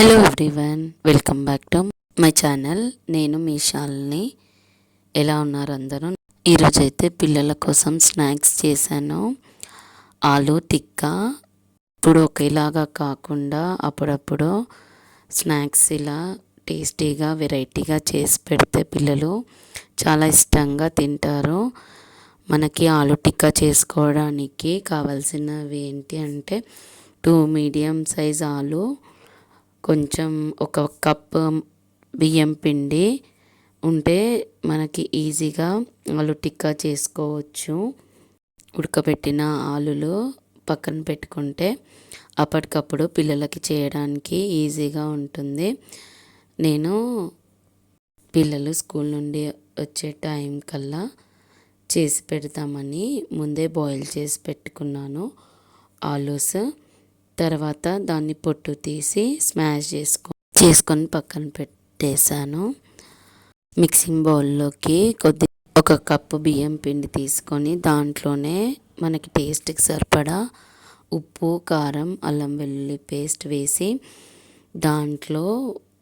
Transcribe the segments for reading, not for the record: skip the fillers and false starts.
Hello everyone, welcome back to my channel. నేను మీ శాలిని. ఎలా ఉన్నారు అందరూ? ఈరోజైతే పిల్లల కోసం స్నాక్స్ చేశాను. ఆలు టిక్కా. ఇప్పుడు ఒకేలాగా కాకుండా అప్పుడప్పుడు స్నాక్స్ ఇలా టేస్టీగా వెరైటీగా చేసి పెడితే పిల్లలు చాలా ఇష్టంగా తింటారు. మనకి ఆలు టిక్కా చేసుకోవడానికి కావాల్సినవి ఏంటి అంటే 2 మీడియం సైజ్ ఆలు, కొంచెం 1 కప్పు బియ్యం పిండి ఉంటే మనకి ఈజీగా ఆలు టిక్కా చేసుకోవచ్చు. ఉడకబెట్టిన ఆలులు పక్కన పెట్టుకుంటే అప్పటికప్పుడు పిల్లలకి చేయడానికి ఈజీగా ఉంటుంది. నేను పిల్లలు స్కూల్ నుండి వచ్చే టైం కల్లా చేసి పెడతామని ముందే బాయిల్ చేసి పెట్టుకున్నాను ఆలూస్. తర్వాత దాన్ని పొట్టు తీసి స్మాష్ చేసుకొని పక్కన పెట్టేశాను. మిక్సింగ్ బౌల్లోకి 1 కప్పు బియ్యం పిండి తీసుకొని దాంట్లోనే మనకి టేస్ట్కి సరిపడా ఉప్పు, కారం, అల్లం వెల్లుల్లి పేస్ట్ వేసి దాంట్లో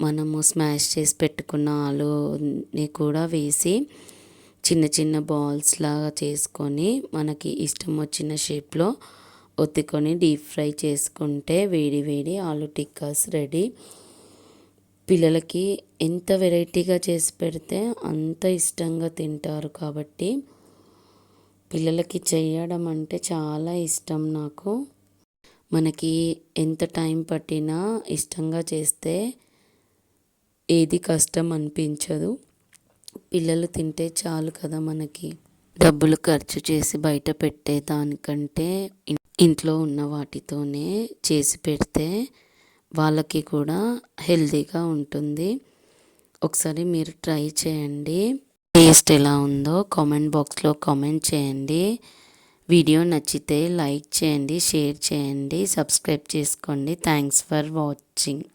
మనము స్మాష్ చేసి పెట్టుకున్న ఆలుని కూడా వేసి చిన్న చిన్న బాల్స్ లాగా చేసుకొని మనకి ఇష్టం వచ్చిన షేప్లో ఒత్తుకొని డీప్ ఫ్రై చేసుకుంటే వేడి వేడి ఆలు టిక్కాస్ రెడీ. పిల్లలకి ఎంత వెరైటీగా చేసి పెడితే అంత ఇష్టంగా తింటారు. కాబట్టి పిల్లలకి చేయడం అంటే చాలా ఇష్టం నాకు. మనకి ఎంత టైం పట్టినా ఇష్టంగా చేస్తే ఏది కష్టం అనిపించదు. పిల్లలు తింటే చాలు కదా. మనకి డబ్బులు ఖర్చు చేసి బయట పెట్టే దానికంటే ఇంట్లో ఉన్న వాటితోనే చేసి పెడితే వాళ్ళకి కూడా హెల్తీగా ఉంటుంది. ఒకసారి మీరు ట్రై చేయండి. టేస్ట్ ఎలా ఉందో కామెంట్ బాక్స్లో కామెంట్ చేయండి. వీడియో నచ్చితే లైక్ చేయండి, షేర్ చేయండి, సబ్స్క్రైబ్ చేసుకోండి. Thanks for watching.